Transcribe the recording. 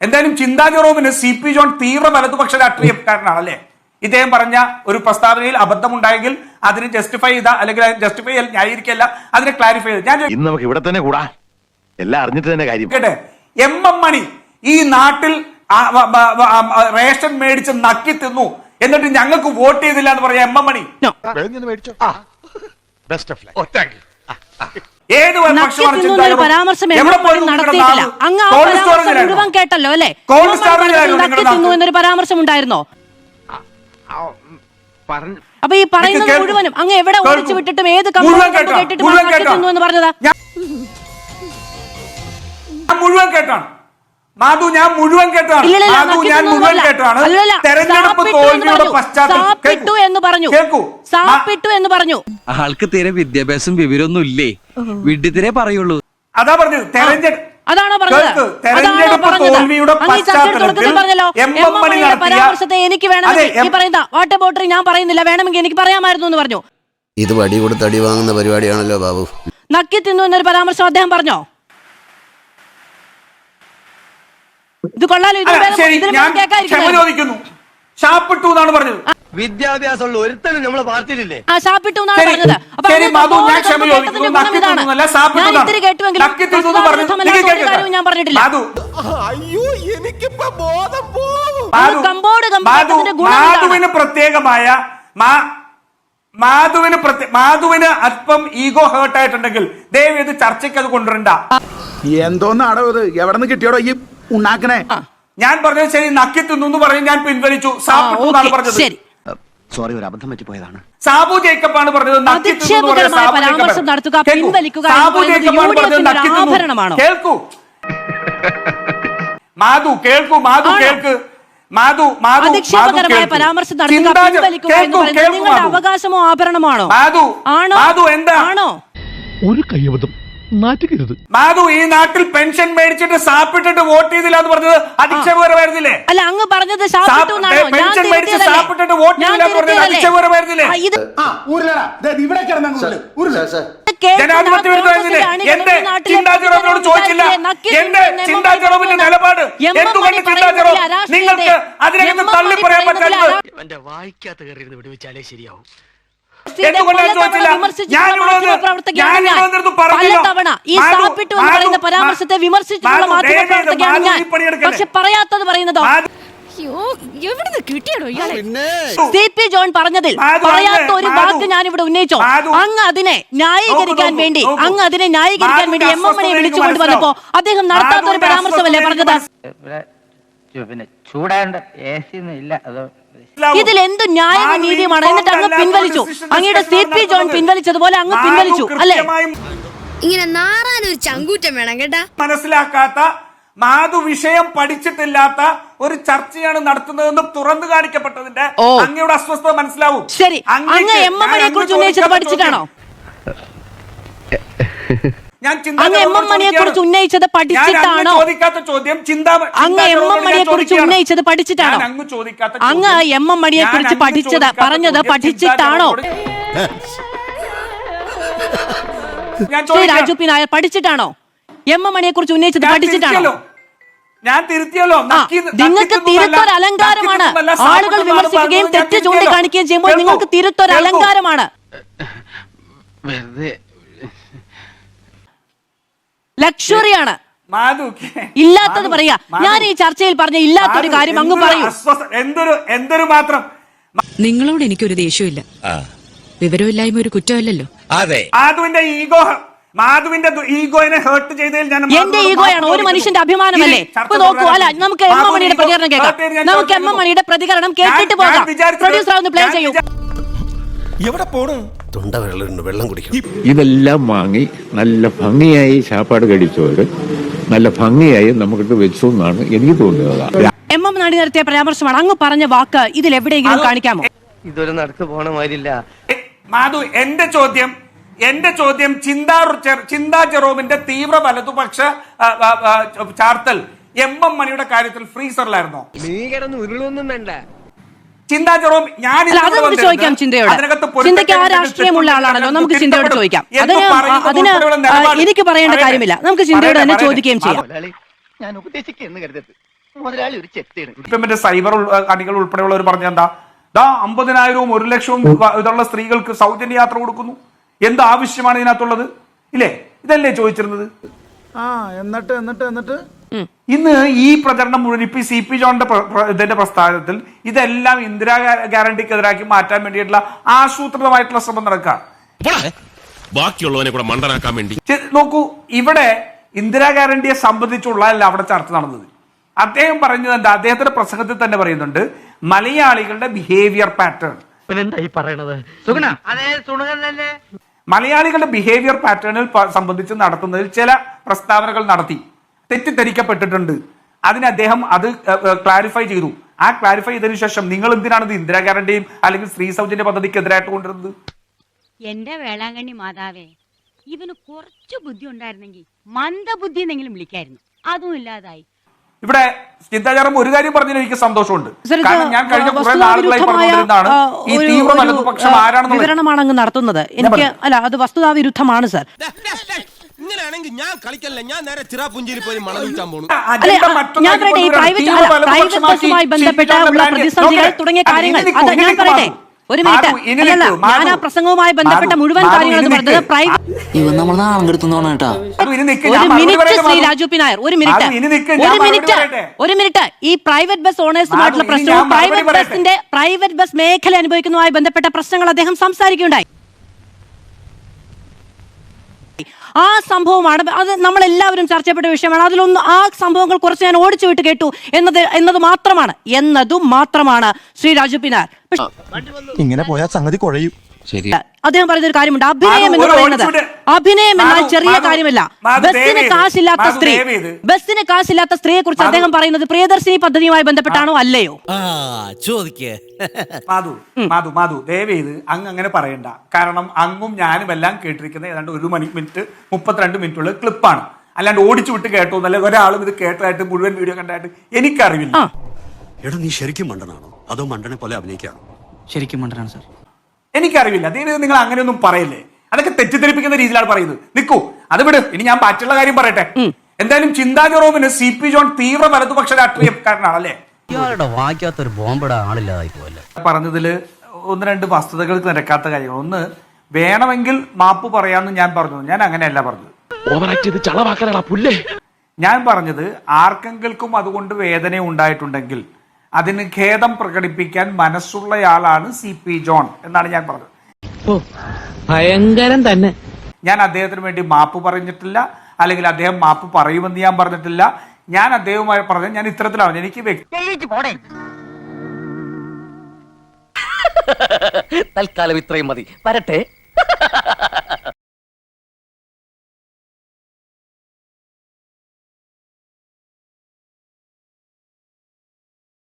എന്തായാലും ചിന്താ ജെറോമിന് CP John തീവ്ര വലതുപക്ഷ രാഷ്ട്രീയക്കാരനാണ് അല്ലേ? ഇദ്ദേഹം പറഞ്ഞ ഒരു പ്രസ്താവനയിൽ അബദ്ധമുണ്ടായെങ്കിൽ അതിന് ജസ്റ്റിഫൈ ചെയ്ത അല്ലെങ്കിൽ ജസ്റ്റിഫൈ ന്യായീകരിക്കല്ല, അതിനെ ക്ലാരിഫൈ ചെയ്ത് ഞാൻ നമുക്ക് ഇവിടെ തന്നെ കൂടാ, എല്ലാം അറിഞ്ഞിട്ട് തന്നെ കാര്യം. MM മണി ഈ നാട്ടിൽ റേഷൻ മേടിച്ച് നക്കി തിന്നു, എന്നിട്ട് ഞങ്ങൾക്ക് വോട്ട് ചെയ്തില്ല എന്ന് പറയാം MM മണി. ഏത് പരാമർശം കേട്ടല്ലോ അല്ലെ? എന്നൊരു പരാമർശം ഉണ്ടായിരുന്നോ? അപ്പൊ ഈ പറയുന്നത് മുഴുവനും അങ്ങ് എവിടെ ഓടിച്ചു വിട്ടിട്ടും ഏത് കേട്ടിട്ട് എന്ന് പറഞ്ഞതാ? മുഴുവൻ കേട്ടാണ് മാധു, ഞാൻ മുഴുവൻ കേട്ടാണ്. തെരഞ്ഞെടുപ്പ് തോൽവിയുടെ പശ്ചാത്തലത്തിൽ എന്ന് പറഞ്ഞു. ആൾക്ക് തീരെ വിദ്യാഭ്യാസം വിവരമൊന്നും ഇല്ലേ, വിഡ്ഢിത്തിരെ പറയുള്ളൂ. അതാ പറഞ്ഞത്. അതാണോ പറഞ്ഞത്? തെരഞ്ഞെടുപ്പ് തോൽവിയുടെ പശ്ചാത്തലത്തിൽ പരാമർശത്തെ എനിക്ക് വേണമെങ്കിൽ ഈ പറയുന്ന വാട്ടർ ബോട്ടിൽ ഞാൻ പറയുന്നില്ല, വേണമെങ്കിൽ എനിക്ക് പറയാമായിരുന്നു എന്ന് പറഞ്ഞു. ഇത് വടി കൊടുത്ത് അടി വാങ്ങുന്ന പരിപാടിയാണല്ലോ ബാബു. നക്കി തിന്നു എന്നൊരു പരാമർശം അദ്ദേഹം പറഞ്ഞോ? ഇത് കൊള്ളാലോ. വിദ്യാഭ്യാസമുള്ള ഒരുത്തനും നമ്മളെ പാർട്ടിയിലില്ലേ? ഷാപ്പിട്ടു എന്നാണ് പറഞ്ഞത്. ഞാൻ ഇത്തിരി കേട്ടുവെങ്കിലും ഞാൻ പറഞ്ഞിട്ടില്ല. മാധുവിന് അല്പം ഈഗോ ഹേർട്ട് ആയിട്ടുണ്ടെങ്കിൽ ദയവ് ഇത് ചർച്ചയ്ക്ക് അത് കൊണ്ടുവരണ്ട. എന്തോന്നാടോ ഇത്? എവിടെ നിന്ന് കിട്ടിയോടോ ഈ ഉണ്ടാക്കണേ? ഞാൻ പറഞ്ഞത് ശരി, നക്കി തിന്നു പറഞ്ഞ് ഞാൻ പിൻവലിച്ചു. പറഞ്ഞത് സോറി, ഒരു അബദ്ധം പറ്റിപ്പോയതാണ്. സാബു ജേക്കബ് ആണ് പറഞ്ഞത്. പരാമർശം നടത്തുക, പിൻവലിക്കുക ആഭരണമാണോ? കേൾക്കൂ മാധു, കേൾക്കൂ മാധു, അധിക്ഷേപകരമായ പരാമർശം നടത്തുക, പിൻവലിക്കുക എന്ന് പറയുന്നത് നിങ്ങളുടെ അവകാശമോ ആഭരണമാണോ? മാധു എന്താണോ ഒരു കയ്യബദ്ധം നാറ്റുകരുത്. മാധു, ഈ നാട്ടിൽ പെൻഷൻ മേടിച്ചിട്ട് സാപ്പിട്ടിട്ട് വോട്ട് ചെയ്തില്ല എന്ന് പറഞ്ഞത് അധിക്ഷേപകരമായിരുന്നില്ലേ? അല്ല, അങ്ങ് പറഞ്ഞത് പെൻഷൻ മേടിച്ച് സാപ്പിട്ടിട്ട് വോട്ട് ചെയ്തില്ല എന്ന് പറഞ്ഞത് അധിക്ഷേപകരമായിരുന്നില്ലേ? ജനാധിപത്യ വിരുദ്ധമായിരുന്നില്ലേ? എന്റെ ചിന്താ ജെറോമിനോട് ചോദിച്ചില്ല. എന്റെ ചിന്താ ജെറോമിന്റെ നിലപാട് എന്തുകൊണ്ട് ചിന്താ ജെറോം നിങ്ങൾക്ക് അതിനകത്ത് തള്ളി പറയാൻ പറ്റാത്തത്? വായിക്കാത്ത കയറി വിടുവിച്ചാലേ ശരിയാവും. പരാമർശത്തെ വിമർശിച്ചിട്ടുള്ള മാധ്യമപ്രവർത്തകയാണ് ഞാൻ. പക്ഷെ പറയാത്തത് പറയുന്നതോ? CP ജോൺ പറഞ്ഞതിൽ പറയാത്ത ഒരു വാക്ക് ഞാൻ ഇവിടെ ഉന്നയിച്ചോ? അങ്ങ് അതിനെ ന്യായീകരിക്കാൻ വേണ്ടി MM മണിയെ വിളിച്ചുകൊണ്ട് വന്നപ്പോ അദ്ദേഹം നടത്താത്ത ഒരു പരാമർശമല്ലേ പറഞ്ഞത്? ഇതിൽ എന്ത് ന്യായവും നീതിയുമാണ്? എന്നിട്ട് അങ്ങ് പിൻവലിച്ചു. അങ്ങയുടെ CP ജോൺ പിൻവലിച്ചതുപോലെ അങ്ങ് പിൻവലിച്ചു അല്ലേ? ഇങ്ങനെ നാറാനൊരു ചങ്കൂറ്റം വേണം കേട്ടാ. മനസ്സിലാക്കാത്ത, മാധു വിഷയം പഠിച്ചിട്ടില്ലാത്ത ഒരു ചർച്ചയാണ് നടത്തുന്നതെന്ന് തുറന്നു കാണിക്കപ്പെട്ടതിന്റെ അങ്ങയുടെ അസ്വസ്ഥത മനസ്സിലാവും. ശരി, അങ്ങ് MM മണിയെ കുറിച്ച് ഉന്നയിച്ചത് പഠിച്ചിട്ടാണോ? അങ്ങ് MM മണിയെ കുറിച്ച് ഉന്നയിച്ചത് പഠിച്ചിട്ടാണോ? അങ്ങ് MM മണിയെ കുറിച്ച് ഉന്നയിച്ചത് പഠിച്ചിട്ടാണോ? അങ്ങ് MM മണിയെ കുറിച്ച് പറഞ്ഞത് പഠിച്ചിട്ടാണോ? രാജു പി നായർ പഠിച്ചിട്ടാണോ? MM മണിയെ കുറിച്ച് ഉന്നയിച്ചത് പഠിച്ചിട്ടാണോ? ഞാൻ തിരുത്തിയല്ലോ. നിങ്ങൾക്ക് തിരുത്തൊരു അലങ്കാരമാണ്. ആളുകൾ വിമർശിക്കുകയും തെറ്റ് ചൂണ്ടിക്കാണിക്കുകയും ചെയ്യുമ്പോൾ നിങ്ങൾക്ക് തിരുത്തൊരു അലങ്കാരമാണ്. ലക്ഷറിയാണ്. ഇല്ലാത്തത് പറയാ. ഞാൻ ഈ ചർച്ചയിൽ പറഞ്ഞ ഇല്ലാത്തൊരു കാര്യം അങ്ങ് പറയൂ. എന്തൊരു മാത്രം. നിങ്ങളോട് എനിക്കൊരു ദേഷ്യമില്ല. വിവരമില്ലായ്മ ഒരു കുറ്റമല്ലല്ലോ. മാധുവിന്റെ ഈഗോയെ ഹേർട്ട് ചെയ്തതിൽ ഞാൻ എന്റെ ഈഗോയാണ്. ഒരു മനുഷ്യന്റെ അഭിമാനമല്ലേ? നോക്കൂ, അല്ല, നമുക്ക് MM മണിയുടെ പ്രതികരണം കേൾക്കാം. നമുക്ക് MM മണിയുടെ പ്രതികരണം കേട്ടിട്ട് പോകാം. പ്രൊഡ്യൂസർ ഒന്ന് പ്ലേ ചെയ്യൂ. എവിടെ പോണു? തൊണ്ട വെള്ളം കുടിക്കണം. ഇതെല്ലാം വാങ്ങി നല്ല ഭംഗിയായി ചാപ്പാട് കഴിച്ചവര് നല്ല ഭംഗിയായി നമുക്കിട്ട് വെച്ചു എന്നാണ് എനിക്ക് തോന്നുന്നത്. MM മണി നടത്തിയ പരാമർശമാണ്. അങ്ങ് പറഞ്ഞ വാക്ക് ഇതിൽ എവിടെയെങ്കിലും കാണിക്കാമോ? ഇതൊരു നടക്ക് പോണ മാതിരില്ല. മാധു, എന്റെ ചോദ്യം ചിന്താ ജെറോമിന്റെ തീവ്ര വലതുപക്ഷ ചാർത്തൽ MM മണിയുടെ കാര്യത്തിൽ ഫ്രീസറിലായിരുന്നോ? നീ കിടന്ന് ഉരുളൊന്നും വേണ്ട. ചിന്താ ജെറോം, ഞാൻ ചോദിക്കാം ചിന്തയോട്. ചിന്തയ്ക്ക് ആ രാഷ്ട്രീയമുള്ള ആളാണല്ലോ, നമുക്ക് ചിന്തയോട് ചോദിക്കാം. അതിന് എനിക്ക് പറയേണ്ട കാര്യമില്ല. നമുക്ക് ചിന്തയോട് തന്നെ ചോദിക്കുകയും ചെയ്യാം. ഞാൻ ഉപദേശിക്കുന്നു കരുതരുത്. മുതലാളി ഒരു ചെത്തിയാണ്. ഇപ്പം മറ്റേ സൈബർ അണികൾ ഉൾപ്പെടെയുള്ളവർ പറഞ്ഞ എന്താ 50,000 1 ലക്ഷവും ഇതുള്ള സ്ത്രീകൾക്ക് സൗജന്യ യാത്ര കൊടുക്കുന്നു. എന്ത് ആവശ്യമാണ് ഇതിനകത്തുള്ളത്? ഇല്ലേ? ഇതല്ലേ ചോദിച്ചിരുന്നത്? എന്നിട്ട് ഇന്ന് ഈ പ്രചരണം മുഴുവൻ ഇപ്പൊ CP ജോണിന്റെ ഇതിന്റെ പ്രസ്ഥാനത്തിൽ ഇതെല്ലാം ഇന്ദിരാ ഗ്യാരണ്ടിക്കെതിരാക്കി മാറ്റാൻ വേണ്ടിയിട്ടുള്ള ആസൂത്രിതമായിട്ടുള്ള ശ്രമം നടക്കുക. ബാക്കിയുള്ളവനെ കൂടെ മണ്ടനാക്കാൻ വേണ്ടി നോക്കൂ, ഇവിടെ ഇന്ദിരാ ഗ്യാരണ്ടിയെ സംബന്ധിച്ചുള്ള അല്ല അവിടെ ചർച്ച നടന്നത്. അദ്ദേഹം പറഞ്ഞത് എന്താ? അദ്ദേഹത്തിന്റെ പ്രസംഗത്തിൽ തന്നെ പറയുന്നുണ്ട് മലയാളികളുടെ ബിഹേവിയർ പാറ്റേൺ. മലയാളികളുടെ ബിഹേവിയർ പാറ്റേണിൽ സംബന്ധിച്ച് നടത്തുന്നതിൽ ചില പ്രസ്താവനകൾ നടത്തി തെറ്റിദ്ധരിക്കപ്പെട്ടിട്ടുണ്ട്. അതിന് അദ്ദേഹം അത് ക്ലാരിഫൈ ചെയ്തു. ആ ക്ലാരിഫൈ ചെയ്തതിനു ശേഷം നിങ്ങൾ എന്തിനാണ് ഇത് ഇന്ദിരാ ഗ്യാരണ്ടിയും അല്ലെങ്കിൽ സ്ത്രീ സൗജന്യ പദ്ധതിക്ക് എതിരായിട്ട് കൊണ്ടുവരുന്നത്? എന്റെ വേളാങ്കണ്ണി മാതാവേ, ഇവന് കുറച്ചു ബുദ്ധി ഉണ്ടായിരുന്നെങ്കിൽ മന്ദബുദ്ധി എന്നെങ്കിലും വിളിക്കായിരുന്നു. അതും ഇല്ലാതായി. ഇവിടെ ചിന്താചാരം ഒരു കാര്യം പറഞ്ഞതിൽ എനിക്ക് സന്തോഷമുണ്ട്. സർ, ഇത് കാരണം ഞാൻ കഴിഞ്ഞ കുറെ നാളുകളായി പറഞ്ഞുകൊണ്ടിരുന്നതാണ് ഈ തീവ്ര വലതുപക്ഷം ആരാണെന്നുള്ളത്. വിവരണമാണ് അങ്ങ് നടത്തുന്നത്. എനിക്ക് അല്ല, അത് വസ്തുതാവിരുദ്ധമാണ് സർ. ഇങ്ങനെയാണെങ്കിൽ ഞാൻ കളിക്കല്ല, ഞാൻ നേരെ ചിറാപുഞ്ചിയിൽ പോയി മണം വിൽക്കാൻ പോകുന്നു. ഞാൻ പറയട്ടെ, ഈ പ്രൈവറ്റ് ബസ്സുമായി ബന്ധപ്പെട്ട ഉള്ള പ്രതിസന്ധികൾ തുടങ്ങിയ കാര്യങ്ങൾ അത് ഞാൻ പറയട്ടെ. ഒരു മിനിറ്റ്. അല്ലല്ല, ഞാൻ ആ പ്രസംഗവുമായി ബന്ധപ്പെട്ട മുഴുവൻ കാര്യങ്ങൾ പറഞ്ഞത് പ്രൈവറ്റ്. ഒരു മിനിറ്റ് ശ്രീ രാജു പി നായർ, ഒരു മിനിറ്റ്. ഈ പ്രൈവറ്റ് ബസ് ഓണേഴ്സുമായിട്ടുള്ള പ്രശ്നവും പ്രൈവറ്റ് ബസ് മേഖല അനുഭവിക്കുന്നതുമായി ബന്ധപ്പെട്ട പ്രശ്നങ്ങൾ അദ്ദേഹം സംസാരിക്കുകയുണ്ടായി. ആ സംഭവമാണ്, അത് നമ്മളെല്ലാവരും ചർച്ച ചെയ്യപ്പെട്ട വിഷയമാണ്. അതിലൊന്ന് ആ സംഭവങ്ങൾ കുറച്ച് ഞാൻ ഓടിച്ചു വിട്ട് കേട്ടു എന്നതു മാത്രമാണ് ശ്രീ രാജു പി നായർ. ഇങ്ങനെ പോയാൽ സംഗതി കുഴയും. ശരി, അദ്ദേഹം പറയുന്ന ഒരു കാര്യമുണ്ട്. അഭിനയം എന്ന് പറയുന്നത്, അഭിനയം എന്നാൽ ചെറിയ കാര്യമല്ല. ബസ്സിന് കാശില്ലാത്ത സ്ത്രീയെ കുറിച്ച് അദ്ദേഹം പറയുന്നത് പ്രിയദർശിനി പദ്ധതിയുമായി ബന്ധപ്പെട്ടാണോ അല്ലയോ? മാധു ദയവ് ചെയ്ത് അങ്ങ് അങ്ങനെ പറയണ്ട. കാരണം അങ്ങും ഞാനും എല്ലാം കേട്ടിരിക്കുന്ന ഏതാണ്ട് 1 മിനിറ്റ് 32 മിനിറ്റുള്ള ക്ലിപ്പാണ്. അല്ലാണ്ട് ഓടിച്ചു വിട്ട് കേട്ടോ എന്നല്ല ഒരാളും ഇത് കേട്ടതായിട്ട് മുഴുവൻ വീഡിയോ കണ്ടായിട്ട് എനിക്കറിവില്ല. എടാ, നീ ശരിക്കും മണ്ടനാണോ അതോ മണ്ടനെ പോലെ അഭിനയിക്കാണോ? ശരിക്കും മണ്ടനാണ് സാർ. എനിക്കറിവില്ല. നിങ്ങൾ അങ്ങനെയൊന്നും പറയല്ലേ. അതൊക്കെ തെറ്റിദ്ധരിപ്പിക്കുന്ന രീതിയിലാണ് പറയുന്നത്. നിൽക്കൂ, അത് വിട്. ഇനി ഞാൻ മറ്റുള്ള കാര്യം പറയട്ടെ. എന്തായാലും ചിന്താ ജെറോമിന് CP ജോൺ തീവ്ര വലതുപക്ഷ രാഷ്ട്രീയക്കാരനാണല്ലേ? വായിക്കാത്തൊരു ബോംബിടാ ആളില്ലാതായി പോയല്ലേ. പറഞ്ഞതില് 1-2 വസ്തുതകൾക്ക് നിരക്കാത്ത കാര്യങ്ങൾ. ഒന്ന്, വേണമെങ്കിൽ മാപ്പ് പറയാമെന്ന് ഞാൻ പറഞ്ഞു. ഞാൻ അങ്ങനെയല്ല പറഞ്ഞത്. ഞാൻ പറഞ്ഞത് ആർക്കെങ്കിലും അതുകൊണ്ട് വേദന ഉണ്ടായിട്ടുണ്ടെങ്കിൽ അതിന് ഖേദം പ്രകടിപ്പിക്കാൻ മനസ്സുള്ളയാളാണ് CP ജോൺ എന്നാണ് ഞാൻ പറഞ്ഞത്. ഭയങ്കരം തന്നെ. ഞാൻ അദ്ദേഹത്തിന് വേണ്ടി മാപ്പ് പറഞ്ഞിട്ടില്ല, അല്ലെങ്കിൽ അദ്ദേഹം മാപ്പ് പറയുമെന്ന് ഞാൻ പറഞ്ഞിട്ടില്ല. ഞാൻ അദ്ദേഹവുമായി പറഞ്ഞത് ഞാൻ ഇത്തരത്തിലാണ്. എനിക്ക് തൽക്കാലം ഇത്രയും മതി. വരട്ടെ.